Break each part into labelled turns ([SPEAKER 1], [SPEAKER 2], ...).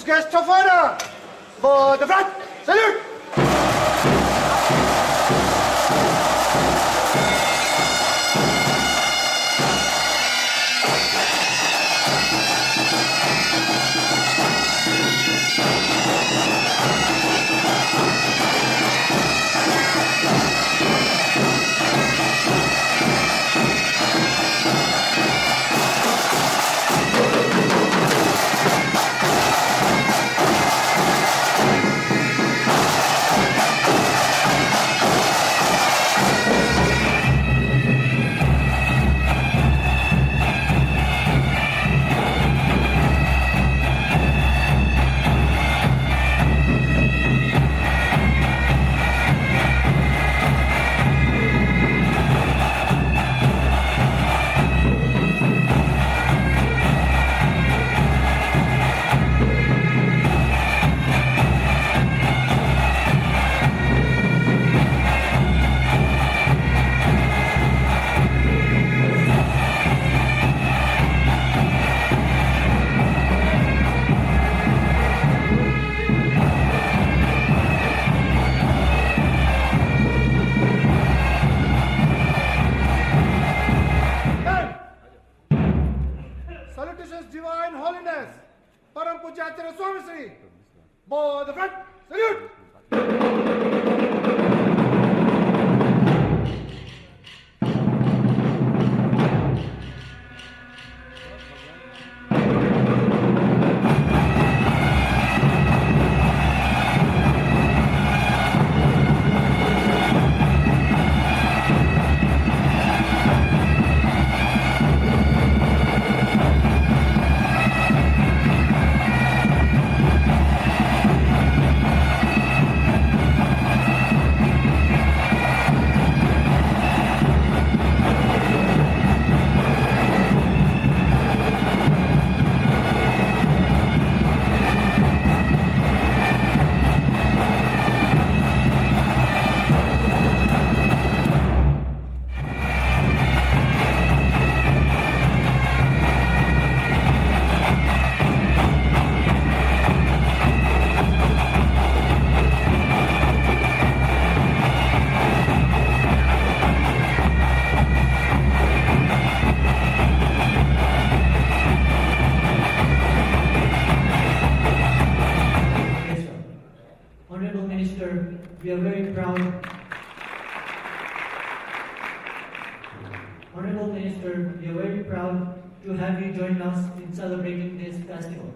[SPEAKER 1] illustrious guest of honor. For the front, salute! Divine Holiness, Param Pujya Acharya Swamishree. For the front, salute!
[SPEAKER 2] We are very proud. Honorable Minister, we are very proud to have you join us in celebrating this festival.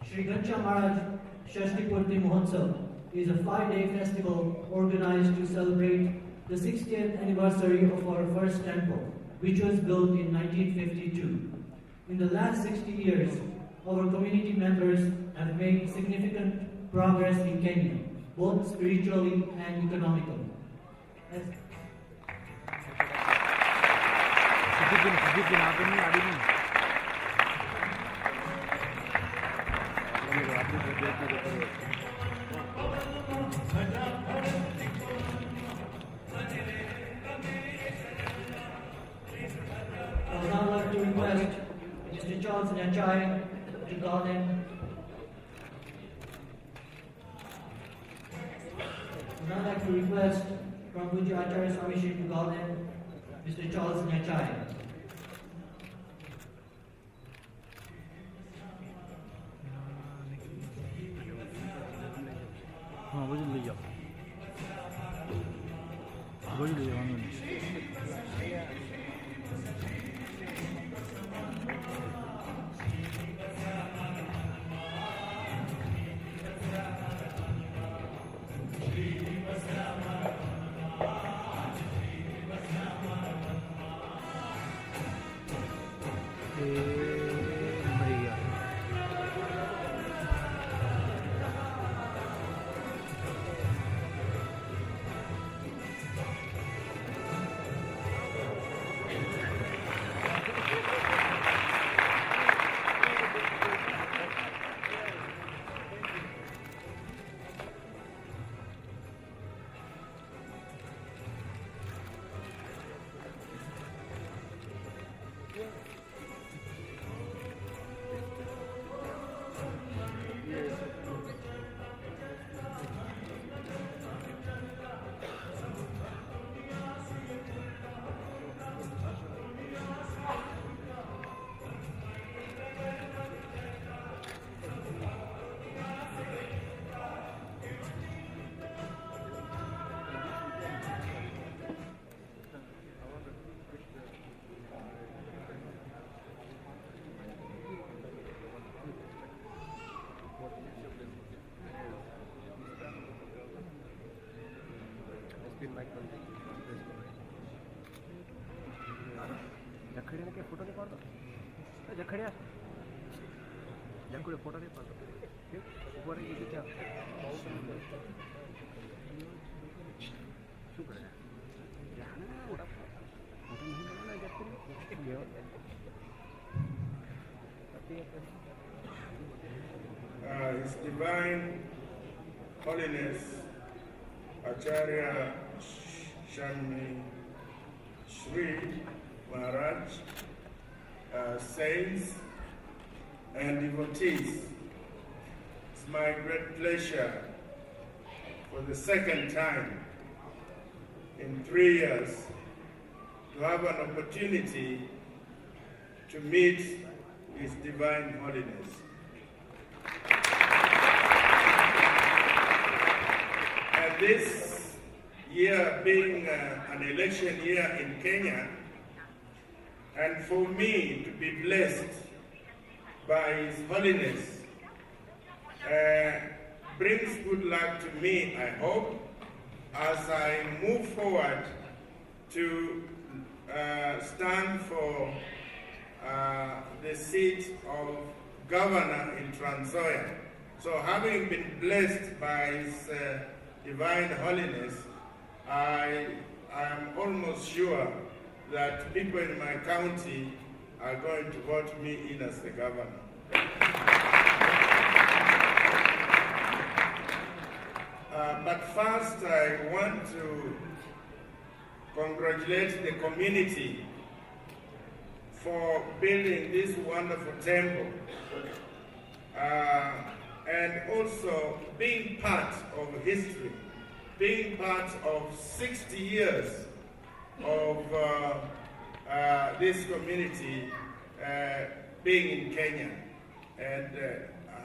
[SPEAKER 2] Sri Maharaj Shashtipurti Mahotsav is a 5-day festival organized to celebrate the 60th anniversary of our first temple, which was built in 1952. In the last 60 years, our community members have made significant progress in Kenya, both spiritually and economically. I would now like to request Mr. Charles and Acharya to call in. I would now like to request from Acharya Swamishree to call in Mr. Charles and Acharya.
[SPEAKER 3] His Divine Holiness Acharya Shree Maharaj, saints and devotees, it's my great pleasure for the second time in 3 years to have an opportunity to meet His Divine Holiness. And this year being an election year in Kenya, and for me to be blessed by His Holiness brings good luck to me, I hope, as I move forward to stand for the seat of governor in Trans Nzoia. So having been blessed by His Divine Holiness, I am almost sure that people in my county are going to vote me in as the governor. But first, I want to congratulate the community for building this wonderful temple and also being part of history, being part of 60 years of this community being in Kenya and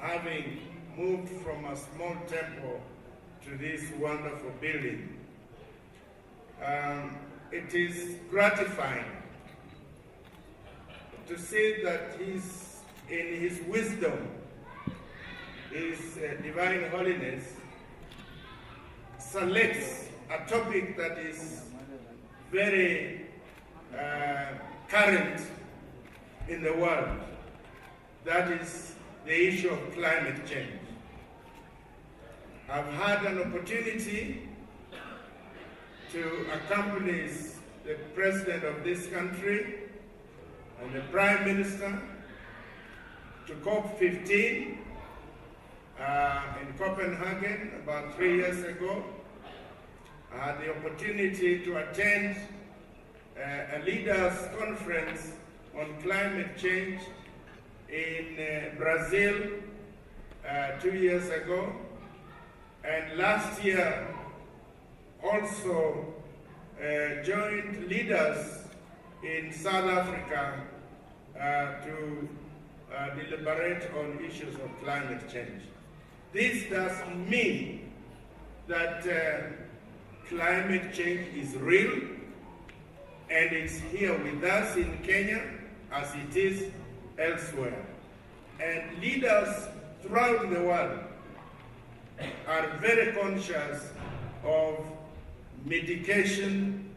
[SPEAKER 3] having moved from a small temple to this wonderful building. It is gratifying to see that in His wisdom, His Divine Holiness selects a topic that is very current in the world. That is the issue of climate change. I've had an opportunity to accompany the President of this country and the Prime Minister to COP15 in Copenhagen about 3 years ago. I had the opportunity to attend a leaders' conference on climate change in Brazil 2 years ago, and last year also joined leaders in South Africa to deliberate on issues of climate change. This does mean that climate change is real, and it's here with us in Kenya as it is elsewhere. And leaders throughout the world are very conscious of mitigation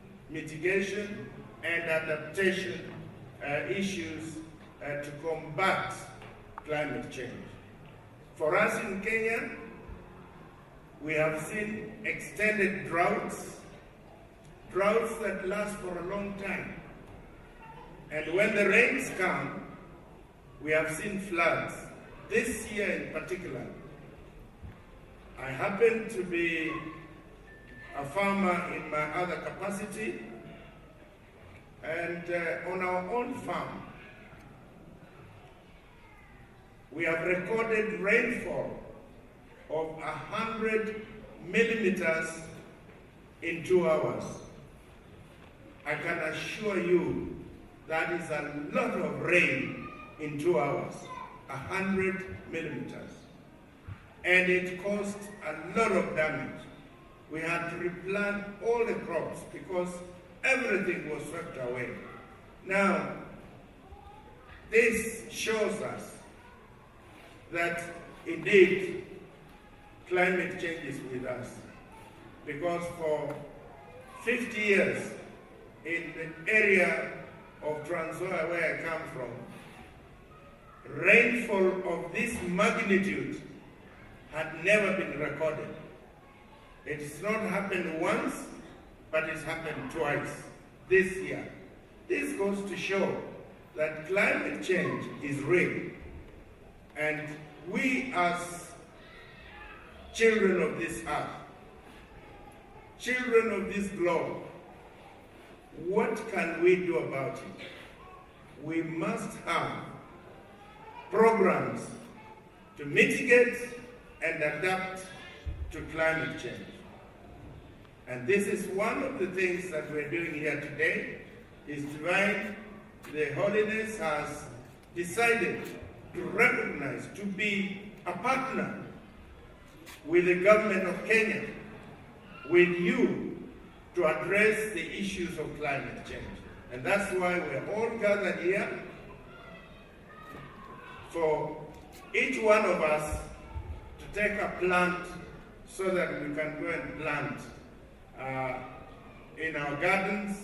[SPEAKER 3] and adaptation issues to combat climate change. For us in Kenya, we have seen extended droughts that last for a long time. And when the rains come, we have seen floods. This year in particular, I happen to be a farmer in my other capacity, and on our own farm, we have recorded rainfall of 100 millimeters in 2 hours. I can assure you that is a lot of rain in 2 hours, 100 millimeters. And it caused a lot of damage. We had to replant all the crops because everything was swept away. Now, this shows us that indeed climate change is with us, because for 50 years in the area of Transvaal where I come from, rainfall of this magnitude had never been recorded. It's not happened once, but it's happened twice this year. This goes to show that climate change is real. And we as children of this earth, children of this globe, what can we do about it? We must have programs to mitigate and adapt to climate change. And this is one of the things that we're doing here today, is Divine, the Holiness has decided to recognize, to be a partner with the government of Kenya, with you, to address the issues of climate change. And that's why we're all gathered here, for each one of us to take a plant so that we can go and plant in our gardens,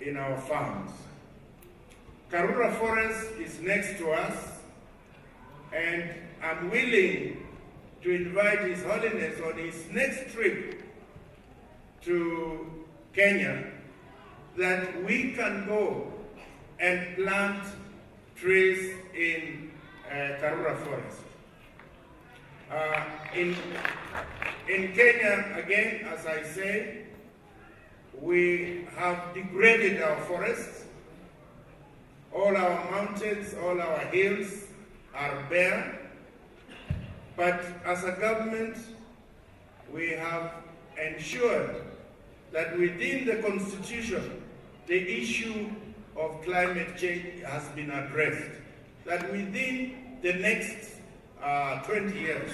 [SPEAKER 3] in our farms. Karura Forest is next to us, and I'm willing to invite His Holiness on his next trip to Kenya, that we can go and plant trees in Karura Forest. In Kenya, again, as I say, we have degraded our forests. All our mountains, all our hills are bare. But as a government, we have ensured that within the Constitution, the issue of climate change has been addressed. That within the next 20 years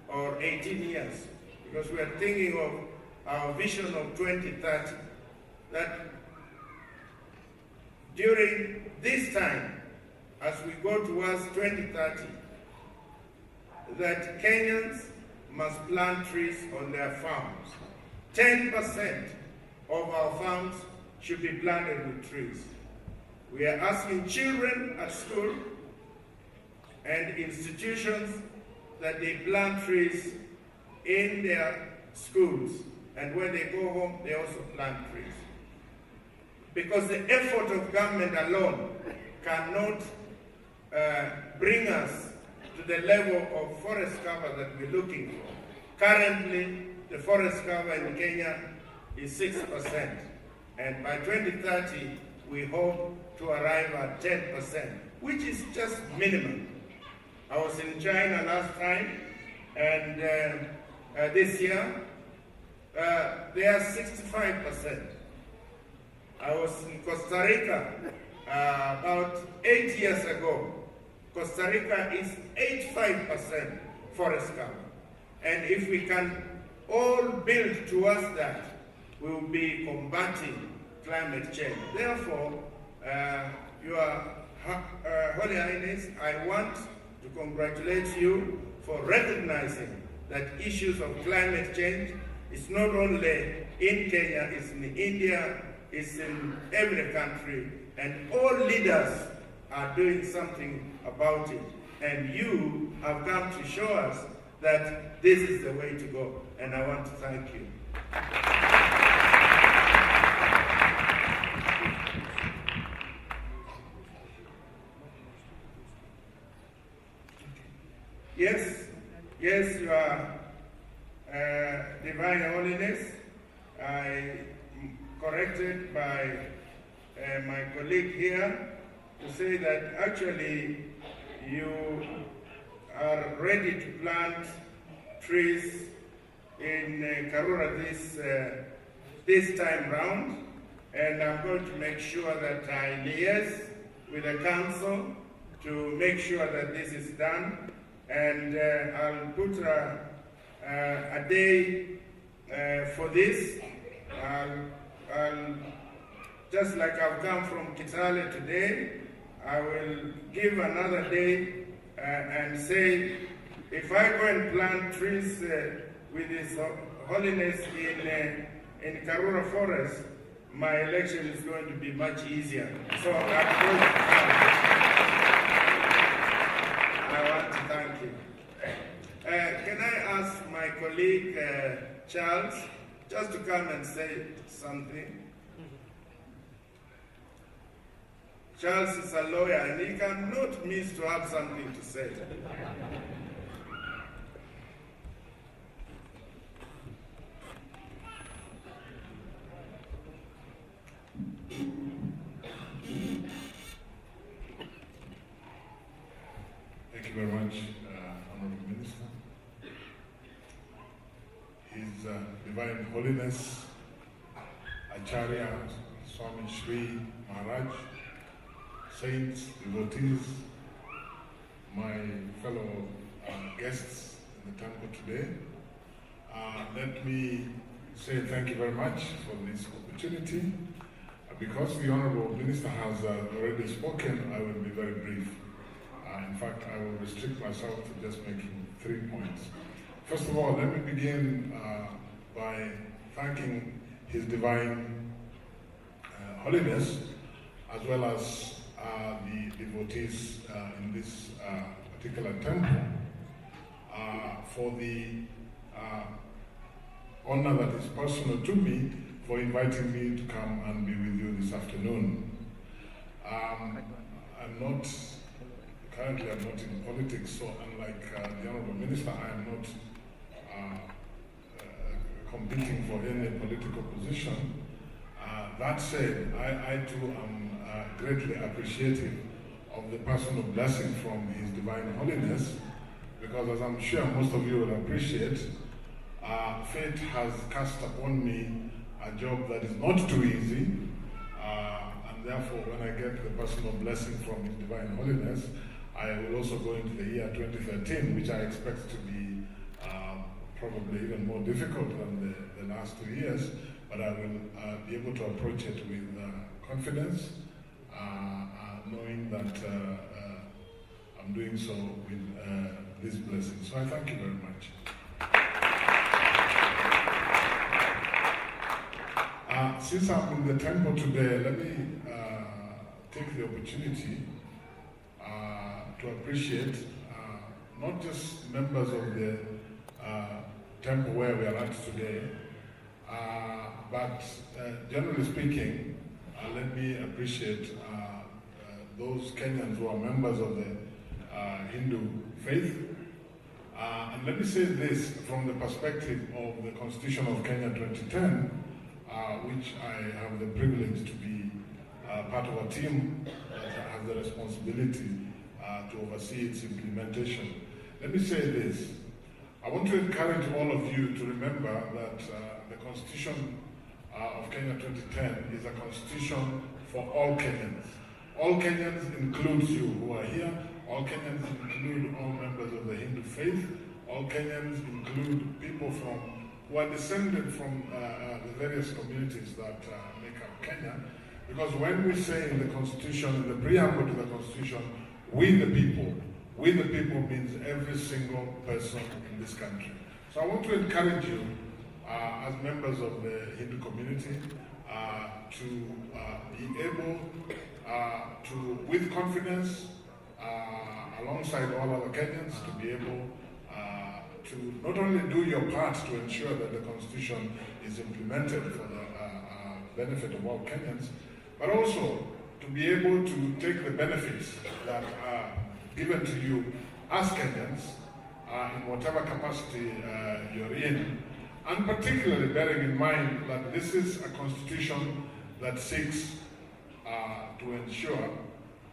[SPEAKER 3] or 18 years, because we are thinking of our vision of 2030, that during this time, as we go towards 2030, that Kenyans must plant trees on their farms. 10% of our farms should be planted with trees. We are asking children at school and institutions that they plant trees in their schools, and when they go home, they also plant trees. Because the effort of government alone cannot bring us to the level of forest cover that we're looking for. Currently, the forest cover in Kenya is 6%, and by 2030, we hope to arrive at 10%, which is just minimum. I was in China last time, and this year, they are 65%. I was in Costa Rica about 8 years ago. Costa Rica is 85% forest cover. And if we can all build towards that, we will be combating climate change. Therefore, Your Holy Highness, I want to congratulate you for recognizing that issues of climate change is not only in Kenya, it's in India, it's in every country, and all leaders are doing something about it. And you have come to show us that this is the way to go, and I want to thank you. Yes, Your Divine Holiness, I am corrected by my colleague here to say that actually you are ready to plant trees in Karura this time round, and I'm going to make sure that I liaise with the council to make sure that this is done, and I'll put a day for this. I'll just like I've come from Kitale today, I will give another day and say, if I go and plant trees with His Holiness in Karura Forest, my election is going to be much easier. So I want to thank you. Can I ask my colleague Charles just to come and say something? Charles is a lawyer and he cannot miss to have something to say.
[SPEAKER 4] Thank you very much, Honorable Minister. His Divine Holiness, Acharya, Swamishree Maharaj, saints, devotees, my fellow guests in the temple today, let me say thank you very much for this opportunity. Because the Honorable Minister has already spoken, I will be very brief. In fact, I will restrict myself to just making 3 points. First of all, let me begin by thanking His Divine Holiness, as well as the devotees in this particular temple, for the honor that is personal to me, for inviting me to come and be with you this afternoon. Currently I'm not in politics, so unlike the Honorable Minister, I am not competing for any political position. That said, I too am greatly appreciative of the personal blessing from His Divine Holiness, because as I'm sure most of you will appreciate, fate has cast upon me a job that is not too easy, and therefore when I get the personal blessing from His Divine Holiness, I will also go into the year 2013, which I expect to be probably even more difficult than the last 2 years, but I will be able to approach it with confidence, knowing that I'm doing so with this blessing. So I thank you very much. Since I'm in the temple today, let me take the opportunity to appreciate not just members of the temple where we are at today, but generally speaking, let me appreciate those Kenyans who are members of the Hindu faith. And let me say this from the perspective of the Constitution of Kenya 2010, which I have the privilege to be part of a team that has the responsibility to oversee its implementation. Let me say this. I want to encourage all of you to remember that the Constitution of Kenya 2010 is a constitution for all Kenyans. All Kenyans includes you who are here. All Kenyans include all members of the Hindu faith. All Kenyans include people who are descended from the various communities that make up Kenya. Because when we say in the Constitution, in the preamble to the Constitution, we the people means every single person in this country. So I want to encourage you as members of the Hindu community to be able to, with confidence, alongside all other Kenyans, to be able to not only do your part to ensure that the Constitution is implemented for the benefit of all Kenyans, but also to be able to take the benefits that are given to you as Kenyans in whatever capacity you're in, and particularly bearing in mind that this is a constitution that seeks to ensure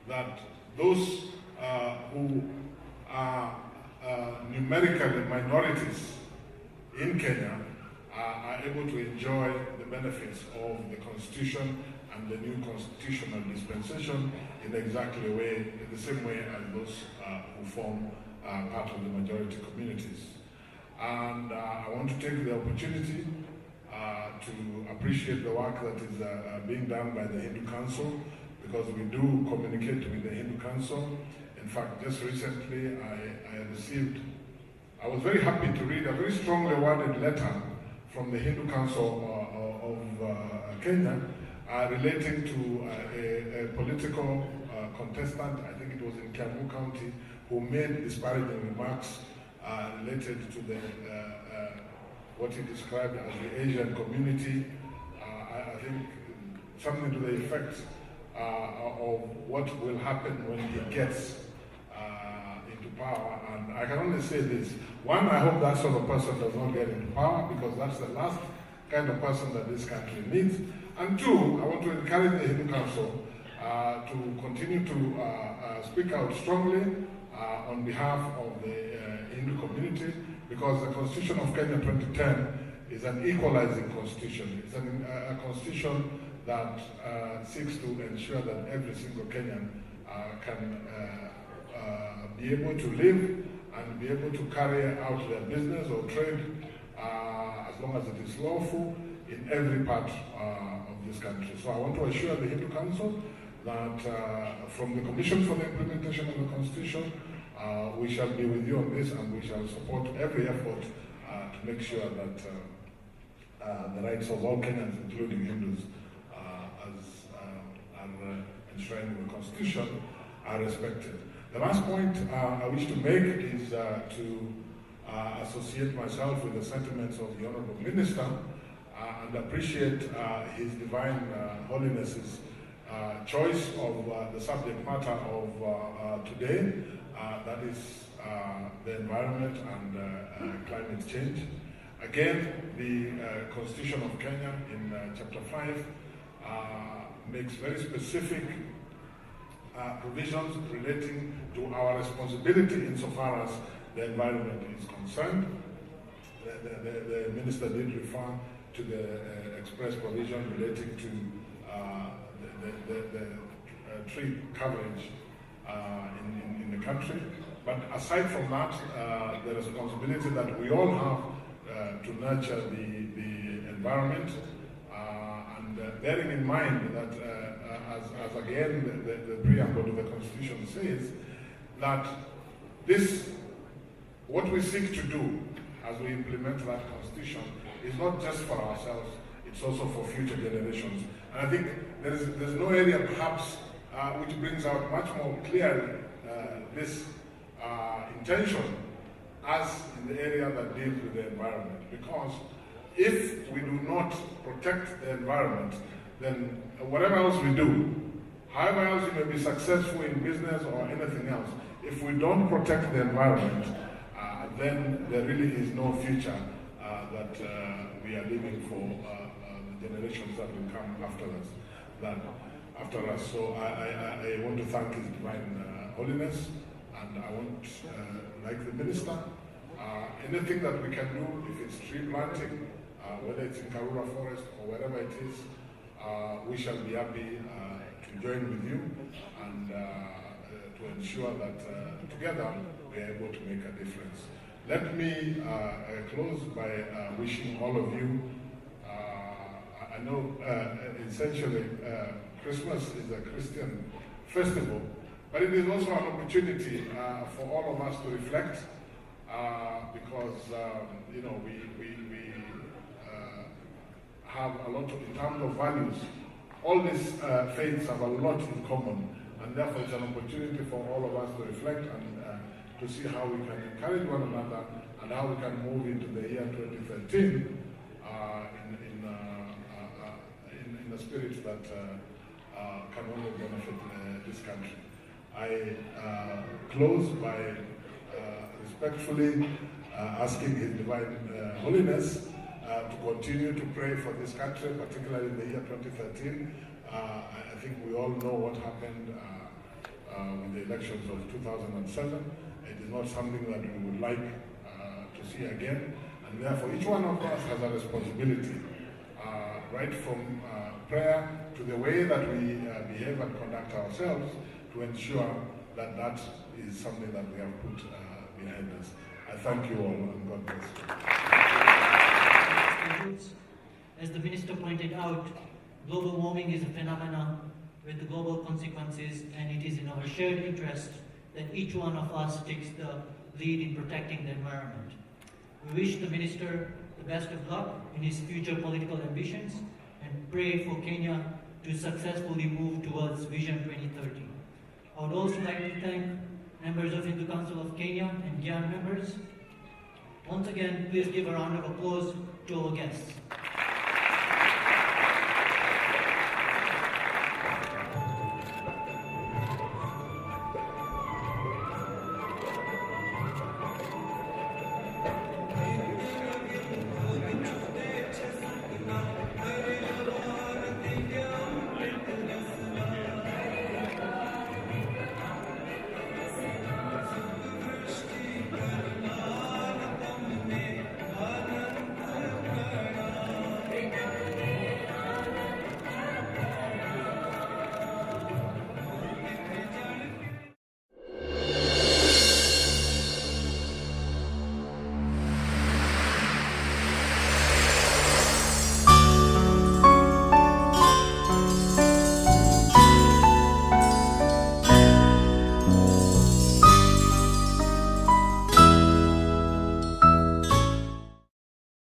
[SPEAKER 4] that those who are numerically minorities in Kenya are able to enjoy the benefits of the constitution and the new constitutional dispensation in exactly the same way as those who form part of the majority communities. And I want to take the opportunity to appreciate the work that is being done by the Hindu Council, because we do communicate with the Hindu Council. In fact, just recently I was very happy to read a very strongly worded letter from the Hindu Council Kenya relating to a political contestant, I think it was in Kiambu County, who made disparaging remarks related to the what he described as the Asian community. I think something to the effect of what will happen when he gets into power. And I can only say this. One, I hope that sort of person does not get into power, because that's the last kind of person that this country needs. And two, I want to encourage the Hindu Council to continue to speak out strongly on behalf of the Hindu community, because the Constitution of Kenya 2010 is an equalizing constitution. It's a constitution that seeks to ensure that every single Kenyan can be able to live and be able to carry out their business or trade as long as it is lawful in every part of this country. So I want to assure the Hindu Council that from the Commission for the Implementation of the Constitution, we shall be with you on this, and we shall support every effort to make sure that the rights of all Kenyans, including Hindus, as enshrined in the Constitution, are respected. The last point I wish to make is to associate myself with the sentiments of the Honorable Minister and appreciate His Divine Holiness's choice of the subject matter of today, that is the environment and climate change. Again, the Constitution of Kenya in Chapter 5 makes very specific provisions relating to our responsibility insofar as the environment is concerned. The Minister did refer to the express provision relating to the tree coverage in the country. But aside from that, the responsibility that we all have to nurture the environment, and bearing in mind that, as again the preamble to the Constitution says, that what we seek to do as we implement that Constitution is not just for ourselves, it's also for future generations. And I think there's no area perhaps which brings out much more clearly this intention as in the area that deals with the environment. Because if we do not protect the environment, then whatever else we do, however else you may be successful in business or anything else, if we don't protect the environment, then there really is no future that we are living for the generations that will come after us. So I want to thank His Divine Holiness, and I want, like the Minister, anything that we can do, if it's tree planting, whether it's in Karura Forest or wherever it is, we shall be happy to join with you and to ensure that together we are able to make a difference. Let me close by wishing all of you, I know essentially Christmas is a Christian festival, but it is also an opportunity for all of us to reflect, because you know, we have a lot in terms of values. All these faiths have a lot in common, and therefore it's an opportunity for all of us to reflect and to see how we can encourage one another and how we can move into the year 2013 in a spirit that can only benefit this country. I close by respectfully asking His Divine Holiness to continue to pray for this country, particularly in the year 2013. I think we all know what happened with the elections of 2007. It is not something that we would like to see again, and therefore each one of us has a responsibility, right from prayer to the way that we behave and conduct ourselves, to ensure that that is something that we have put behind us. I thank you all, and God bless you.
[SPEAKER 2] As the Minister pointed out, global warming is a phenomenon with the global consequences, and it is in our shared interest that each one of us takes the lead in protecting the environment. We wish the Minister the the best of luck in his future political ambitions and pray for Kenya to successfully move towards Vision 2030. I would also like to thank members of Hindu Council of Kenya and GYAN members. Once again, please give a round of applause to our guests.